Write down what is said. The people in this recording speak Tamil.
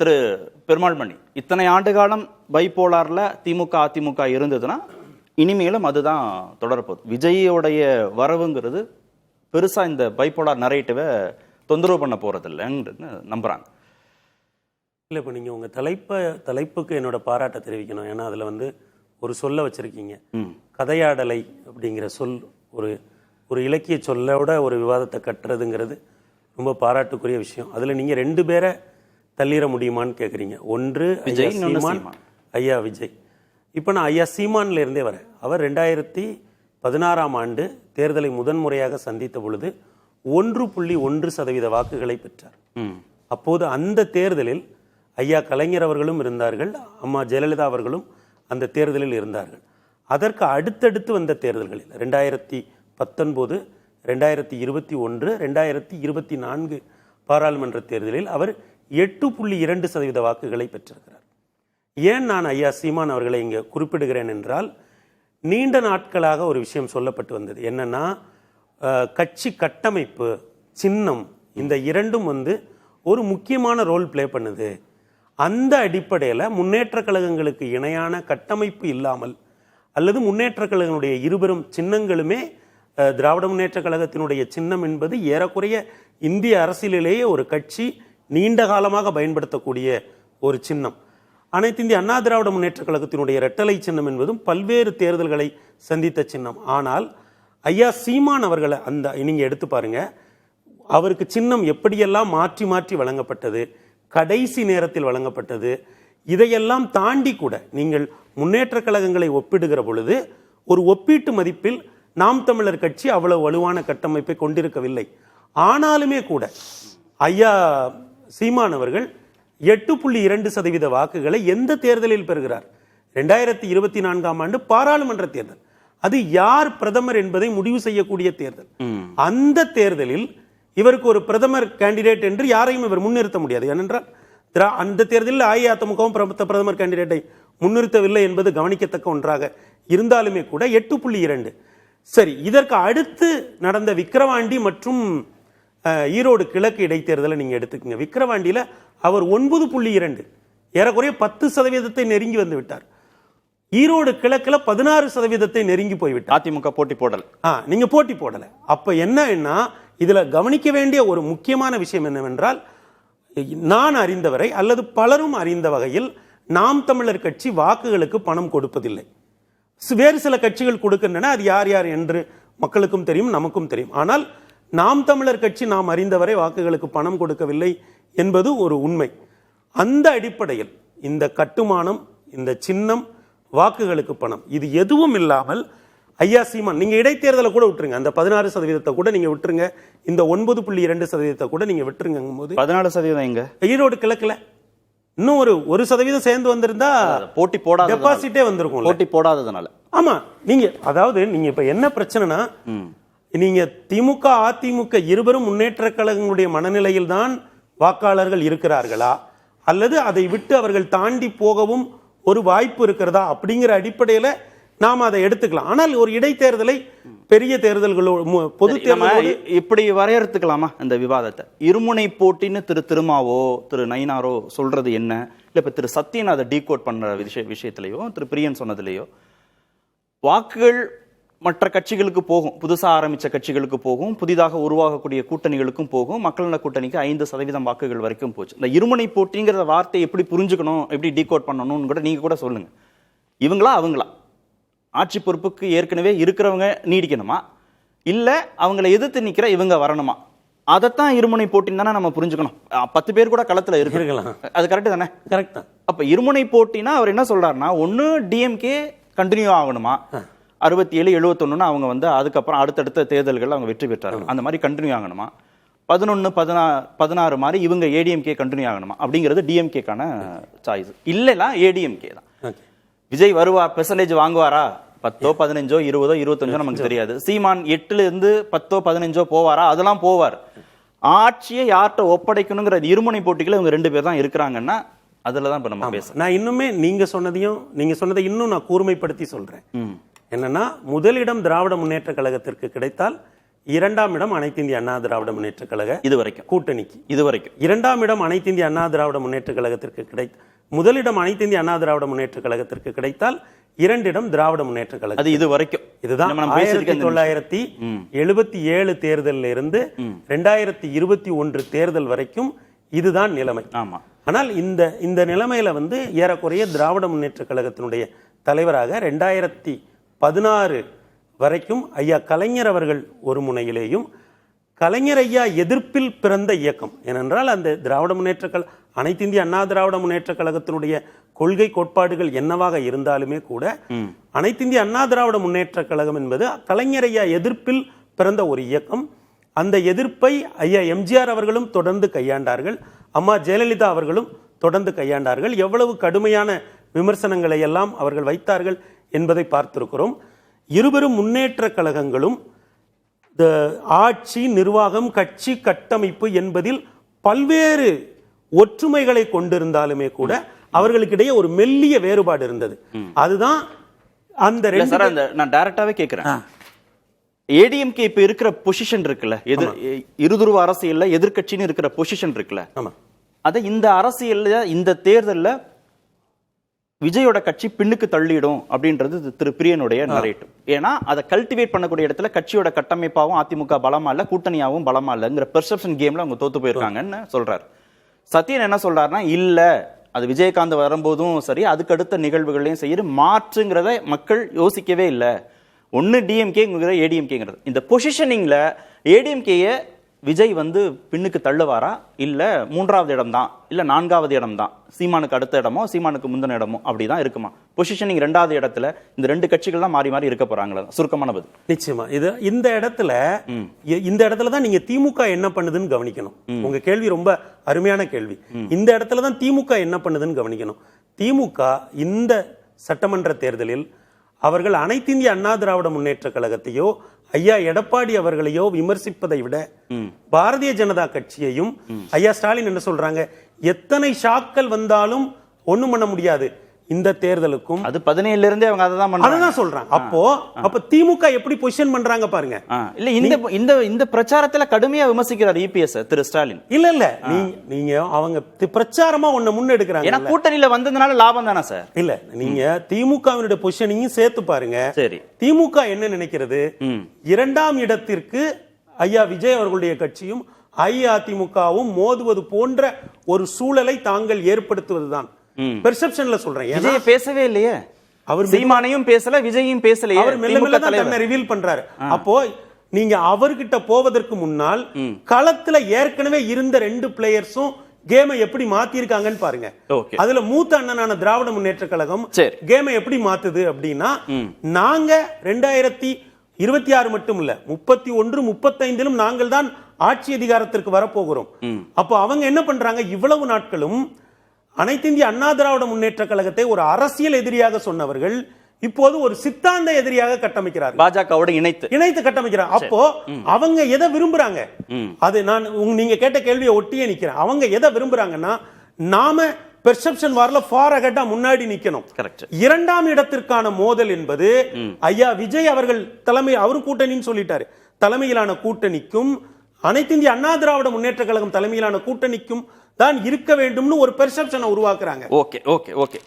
திரு பெருமாள்மணி, இத்தனை ஆண்டு காலம் பைபோலார்ல திமுக அதிமுக இருந்ததுன்னா இனிமேலும் அதுதான் தொடரப்போகுது. விஜயோடைய வரவுங்கிறது பெருசா இந்த பைபோலார் நரேட்டிவை தொந்தரவு பண்ண போறதில்லைன்னு நம்புறாங்க. இல்லை, இப்போ நீங்கள் உங்கள் தலைப்புக்கு என்னோட பாராட்டை தெரிவிக்கணும். ஏன்னா அதில் ஒரு சொல்ல வச்சுருக்கீங்க, கதையாடலை அப்படிங்கிற சொல் ஒரு இலக்கிய சொல்லோட ஒரு விவாதத்தை கட்டுறதுங்கிறது ரொம்ப பாராட்டுக்குரிய விஷயம். அதில் நீங்கள் 2 பேரை தள்ளிட முடியுமான்னு கேட்குறீங்க. ஒன்று ஐயா சீமான், ஐயா விஜய். இப்போ நான் ஐயா சீமான்ல இருந்தே வரேன். அவர் 2016ஆம் ஆண்டு தேர்தலை முதன்முறையாக சந்தித்த பொழுது 1.1% வாக்குகளை பெற்றார். அப்போது அந்த தேர்தலில் ஐயா கலைஞர் அவர்களும் இருந்தார்கள், அம்மா ஜெயலலிதா அவர்களும் அந்த தேர்தலில் இருந்தார்கள். அதற்கு அடுத்தடுத்து வந்த தேர்தல்களில் 2019, 2021, 2024 பாராளுமன்ற தேர்தலில் அவர் 8.2% வாக்குகளை பெற்றிருக்கிறார். ஏன் நான் ஐயா சீமான் அவர்களை இங்கே குறிப்பிடுகிறேன் என்றால், நீண்ட நாட்களாக ஒரு விஷயம் சொல்லப்பட்டு வந்தது. என்னன்னா, கட்சி கட்டமைப்பு, சின்னம், இந்த இரண்டும் ஒரு முக்கியமான ரோல் பிளே பண்ணுது. அந்த அடிப்படையில் முன்னேற்ற கழகங்களுக்கு இணையான கட்டமைப்பு இல்லாமல், அல்லது முன்னேற்ற கழகங்களுடைய இருபெரும் சின்னங்களுமே, திராவிட முன்னேற்ற கழகத்தினுடைய சின்னம் என்பது ஏறக்குறைய இந்திய அரசியலிலேயே ஒரு கட்சி நீண்ட காலமாக பயன்படுத்தக்கூடிய ஒரு சின்னம். அனைத்து இந்திய அண்ணா திராவிட முன்னேற்ற கழகத்தினுடைய இரட்டலை சின்னம் என்பதும் பல்வேறு தேர்தல்களை சந்தித்த சின்னம். ஆனால் ஐயா சீமான் அவர்களை நீங்க எடுத்து பாருங்க, அவருக்கு சின்னம் எப்படியெல்லாம் மாற்றி மாற்றி வழங்கப்பட்டது, கடைசி நேரத்தில் வழங்கப்பட்டது. இதையெல்லாம் தாண்டி கூட நீங்கள் முன்னேற்ற கழகங்களை ஒப்பிடுகிற பொழுது ஒரு ஒப்பீட்டு மதிப்பில் நாம் தமிழர் கட்சி அவ்வளவு வலுவான கட்டமைப்பை கொண்டிருக்கவில்லை. ஆனாலுமே கூட ஐயா சீமான் அவர்கள் 8.2% வாக்குகளை எந்த தேர்தலில் பெறுகிறார்? 2024ஆம் ஆண்டு பாராளுமன்ற தேர்தல். அது யார் பிரதமர் என்பதை முடிவு செய்யக்கூடிய தேர்தல். அந்த தேர்தலில் இவருக்கு ஒரு பிரதமர் கேண்டிடேட் என்று யாரையும் இவர் முன்னிறுத்த முடியாது. ஏனென்றால் அந்த தேர்தலில் அஇஅதிமுகவும் பிரதமர் கேண்டிடேட்டை முன்னிறுத்தவில்லை என்பது கவனிக்கத்தக்க ஒன்றாக இருந்தாலுமே கூட 8.2. சரி, இதற்கு அடுத்து நடந்த விக்கிரவாண்டி மற்றும் ஈரோடு கிழக்கு இடைத்தேர்தலை நீங்க எடுத்துக்கங்க. விக்கிரவாண்டியில அவர் 9.2, ஏறக்குறைய 10% நெருங்கி வந்து விட்டார். ஈரோடு கிழக்குல 16% நெருங்கி போய்விட்டார். அதிமுக போட்டி போடல. நீங்க போட்டி போடல. அப்ப என்ன, இதுல கவனிக்க வேண்டிய ஒரு முக்கியமான விஷயம் என்னவென்றால், நான் அறிந்தவரை அல்லது பலரும் அறிந்த வகையில் நாம் தமிழர் கட்சி வாக்குகளுக்கு பணம் கொடுப்பதில்லை. வேறு சில கட்சிகள் கொடுக்கின்றன, அது யார் யார் என்று மக்களுக்கும் தெரியும், நமக்கும் தெரியும். ஆனால் நாம் தமிழர் கட்சி நாம் அறிந்தவரை வாக்குகளுக்கு பணம் கொடுக்கவில்லை என்பது ஒரு உண்மை. அந்த அடிப்படையில் இந்த கட்டுமானம், இந்த சின்னம், வாக்குகளுக்கு பணம், இது எதுவும் இல்லாமல் ஐயா சீமான், நீங்க இடைத்தேர்தலை கூட விட்டுருங்க, அந்த 16% கூட நீங்க விட்டுருங்க, இந்த 9.2% கூட நீங்க விட்டுருங்க போது 14% எங்க ஈரோடு கிழக்குல இன்னும் ஒரு 1% சேர்ந்து வந்திருந்தா போட்டி போடாத டெபாசிட்டே வந்திருக்கும். போட்டி போடாததுனால. ஆமா, அதாவது நீங்க இப்ப என்ன பிரச்சனைனா, நீங்க திமுக அதிமுக இருவரும் முன்னேற்ற கழகங்களுடைய மனநிலையில் தான் வாக்காளர்கள் இருக்கிறார்களா, அல்லது அதை விட்டு அவர்கள் தாண்டி போகவும் ஒரு வாய்ப்பு இருக்கிறதா அப்படிங்கிற அடிப்படையில நாம் அதை எடுத்துக்கலாம். ஆனால் ஒரு இடைத்தேர்தலை பெரிய தேர்தல்களோடு, பொது தேர்தலோடு இப்படி வரையறுத்துக்கலாமா இந்த விவாதத்தை? இருமுனை போட்டின்னு திருமாவோ திரு நயினாரோ சொல்றது என்ன, இல்ல இப்ப திரு சத்யன் அதை டீகோட் பண்ற விஷயத்திலேயோ திரு பிரியன் சொன்னதுலேயோ, வாக்குகள் மற்ற கட்சிகளுக்கு போகும், புதுசா ஆரம்பிச்ச கட்சிகளுக்கு போகும், புதிதாக உருவாகக்கூடிய கூட்டணிகளுக்கும் போகும். மக்கள் நல கூட்டணிக்கு 5% வாக்குகள் வரைக்கும் போச்சு. இந்த இருமுனை போட்டிங்கிற வார்த்தை எப்படி புரிஞ்சுக்கணும், எப்படி டீகோட் பண்ணணும்னு கூட நீங்க கூட சொல்லுங்க. இவங்களா அவங்களா ஆட்சி பொறுப்புக்கு ஏற்கனவே இருக்கிறவங்க நீடிக்கணுமா, இல்ல அவங்களை எதிர்த்து நிக்கிற இவங்க வரணுமா? அதைத்தான் இருமுனை போட்டின்னு தானே நம்ம புரிஞ்சுக்கணும். 10 பேர் கூட களத்துல இருக்கலாம், அது கரெக்ட் தானே? கரெக்ட் தான். அப்ப இருமுனை போட்டினா அவர் என்ன சொல்றாருன்னா, ஒன்னு டிஎம்கே கண்டினியூ ஆகணுமா, 67, 71 அவங்க அதுக்கப்புறம் அடுத்தடுத்த தேர்தல்கள் அவங்க வெற்றி பெற்றார்கள், அந்த மாதிரி கண்டினியூ ஆகணுமா, 11, 16 மாதிரி இவங்க ஏடிஎம்கே கண்டினியூ ஆகணுமா அப்படிங்கிறது டிஎம்கேக்கான சாய்ஸ். இல்லைலாம் ஏடிஎம்கே தான். விஜய் வருவார், பெர்சன்டேஜ் வாங்குவாரா, 10, 15, 20, 25 நமக்கு தெரியாது. சீமான் 8ல இருந்து 10, 15 போவாரா, அதெல்லாம் போவார். ஆட்சியை யார்கிட்ட ஒப்படைக்கணுங்கிற இருமுனை போட்டிகளை இவங்க 2 பேர் தான் இருக்கிறாங்கன்னா அதுலதான் இப்ப நம்ம பேச. நான் இன்னுமே நீங்க சொன்னதை இன்னும் நான் கூர்மைப்படுத்தி சொல்றேன். என்னன்னா, முதலிடம் திராவிட முன்னேற்ற கழகத்திற்கு கிடைத்தால் இரண்டாம் இடம் அனைத்து இந்திய அண்ணா திராவிட முன்னேற்ற கழக இதுவரைக்கும் கூட்டணிக்கு. இதுவரைக்கும் இரண்டாம் இடம் அனைத்து இந்திய அண்ணா திராவிட முன்னேற்ற கழகத்திற்கு முதலிடம் அனைத்து இந்திய அண்ணா திராவிட முன்னேற்ற கழகத்திற்கு கிடைத்தால் 2 இடம் திராவிட முன்னேற்ற கழகம். அது இது வரைக்கும். இதுதான் 1977 தேர்தலில் இருந்து 2021 தேர்தல் வரைக்கும் இதுதான் நிலைமை. ஆமா. ஆனால் இந்த நிலைமையில ஏறக்குறைய திராவிட முன்னேற்ற கழகத்தினுடைய தலைவராக 2016 வரைக்கும் ஐயா கலைஞர் அவர்கள் ஒரு முனையிலேயும், கலைஞர் ஐயா எதிர்ப்பில் பிறந்த இயக்கம். ஏனென்றால் அந்த திராவிட முன்னேற்ற அனைத்து இந்திய அண்ணா திராவிட முன்னேற்ற கழகத்தினுடைய கொள்கை கோட்பாடுகள் என்னவாக இருந்தாலுமே கூட அனைத்து இந்திய அண்ணா திராவிட முன்னேற்ற கழகம் என்பது கலைஞர் ஐயா எதிர்ப்பில் பிறந்த ஒரு இயக்கம். அந்த எதிர்ப்பை ஐயா எம்ஜிஆர் அவர்களும் தொடர்ந்து கையாண்டார்கள், அம்மா ஜெயலலிதா அவர்களும் தொடர்ந்து கையாண்டார்கள். எவ்வளவு கடுமையான விமர்சனங்களை எல்லாம் அவர்கள் வைத்தார்கள் என்பதை பார்த்திருக்கிறோம். இருவரும் முன்னேற்ற கழகங்களும் ஆட்சி, நிர்வாகம், கட்சி கட்டமைப்பு என்பதில் பல்வேறு ஒற்றுமைகளை கொண்டிருந்தாலுமே கூட அவர்களுக்கிடையே ஒரு மெல்லிய வேறுபாடு இருந்தது. அதுதான் அந்த நான் டைரக்டாவே கேட்கிறேன். ஏடிஎம்கே இப்ப இருக்கிற பொசிஷன் இருக்குல்ல, இருதுருவ அரசியல்ல எதிர்கட்சின்னு இருக்கிற பொசிஷன் இருக்குல்ல, அத இந்த அரசியல்ல இந்த தேர்தல்ல விஜயோட கட்சி பின்னுக்கு தள்ளிடும் அப்படின்றது திரு பிரியனுடைய நரேட்டிவ். ஏன்னா அதை கல்டிவேட் பண்ணக்கூடிய இடத்துல கட்சியோட கட்டமைப்பாவும் அதிமுக பலமா இல்ல, கூட்டணியாவும் பலமா இல்லங்கிற பெர்செப்ஷன் கேம்ல அவங்க தோத்து போயிருக்காங்கன்னு சொல்றாரு. சத்யன் என்ன சொல்றாருன்னா, இல்ல அது விஜயகாந்த் வரும்போதும் சரி, அதுக்கு அடுத்த நிகழ்வுகளையும் சரி, மாற்றுங்கிறத மக்கள் யோசிக்கவே இல்லை. ஒன்னு டிஎம்கேங்கிற ஏடிஎம்கேங்கிறது. இந்த பொசிஷனிங்ல ஏடிஎம்கேய விஜய் பின்னுக்கு தள்ளுவாரா, இல்ல 3வது இடம் தான், இல்ல 4வது இடம் தான், சீமானுக்கு அடுத்த இடமோ சீமானுக்கு முந்தின இடமோ அப்படிதான் இருக்குமா? பொசிஷனிங் 2வது இடத்துல இந்த 2 கட்சிகள் தான் மாறி மாறி இருக்க போறாங்களா? சுருக்கமான பதில். நிச்சயமா இந்த இடத்துல தான் நீங்க திமுக என்ன பண்ணுதுன்னு கவனிக்கணும். உங்க கேள்வி ரொம்ப அருமையான கேள்வி. இந்த இடத்துல தான் திமுக என்ன பண்ணுதுன்னு கவனிக்கணும். திமுக இந்த சட்டமன்ற தேர்தலில் அவர்கள் அனைத்து இந்திய அண்ணா திராவிட முன்னேற்ற கழகத்தையோ ஐயா எடப்பாடி அவர்களையோ விமர்சிப்பதை விட பாரதிய ஜனதா கட்சியையும், ஐயா ஸ்டாலின் என்ன சொல்றாங்க, எத்தனை ஷாக்கள் வந்தாலும் ஒண்ணும் பண்ண முடியாது இந்த தேர்தலுக்கும், அது 17ல இருந்தே அவங்க அதான் சொல்றாங்க. அப்ப திமுக எப்படி பொசிஷன் பண்றாங்க பாருங்க. இல்ல இந்த பிரச்சாரத்துல கடுமையா விமர்சிக்கிறார் இபிஎஸ் திரு ஸ்டாலின். இல்ல நீங்க அவங்க பிரச்சாரமா ஒண்ணு முன்னெடுக்கிறாங்க. ஏன்னா கூட்டணியில வந்ததுனால லாபம் தானே சார். இல்ல நீங்க திமுகவினுடைய பொசிஷனையும் சேர்த்து பாருங்க. சரி, திமுக என்ன நினைக்கிறது, 2ஆம் இடத்திற்கு ஐயா விஜய் அவர்களுடைய கட்சியும் அஇஅதிமுகவும் மோதுவது போன்ற ஒரு சூழலை தாங்கள் ஏற்படுத்துவதுதான் பெர்செப்ஷன்ல சொல்றேன். விஜய் பேசவே இல்லையே, அவர் சீமானையும் பேசல, விஜயையும் பேசலையே, அவர் மெல்ல மெல்ல தன்னை ரிவீல் பண்றாரு. அப்போ நீங்க அவர்கிட்ட போவதற்கு முன்னால் களத்துல ஏற்கனவே இருந்த 2 பிளேயர்ஸும் கேமை எப்படி மாத்திருக்காங்கன்னு பாருங்க. அதுல மூத்த அண்ணனான திராவிட முன்னேற்ற கழகம் கேமை எப்படி மாத்துது அப்படின்னா, நாங்க 2026 மட்டும் இல்ல 31, 35 நாங்கள் தான் ஆட்சி அதிகாரத்திற்கு வரப்போகிறோம். அப்போ அவங்க என்ன பண்றாங்க, இவ்வளவு நாட்களும் அனைத்து இந்திய அண்ணா திராவிட முன்னேற்ற கழகத்தை ஒரு அரசியல் எதிரியாக சொன்னவர்கள் இப்போது ஒரு சித்தாந்த எதிரியாக கட்டமைக்கிறார், பாஜகவோட இணைத்து கட்டமைக்கிறார். அப்போ அவங்க எதை விரும்புறாங்க, அது நான் நீங்க கேட்ட கேள்வியை ஒட்டியே நிக்கிறேன். அவங்க எதை விரும்புறாங்கன்னா, நாம பெர்செப்ஷன் வார்ல ஃபார் அஹெட்டா முன்னாடி நிக்கணும். 2ஆம் இடத்திற்கான மோதல் என்பது ஐயா விஜய் அவர்கள் தலைமை, அவரு கூட்டணின்னு சொல்லிட்டாரு, தலைமையிலான கூட்டணிக்கும் அனைத்து இந்திய அண்ணா திராவிட முன்னேற்ற கழகம் தலைமையிலான கூட்டணிக்கும் தான் இருக்க வேண்டும்னு ஒரு பெர்செப்ஷனை உருவாக்குறாங்க. Okay okay okay.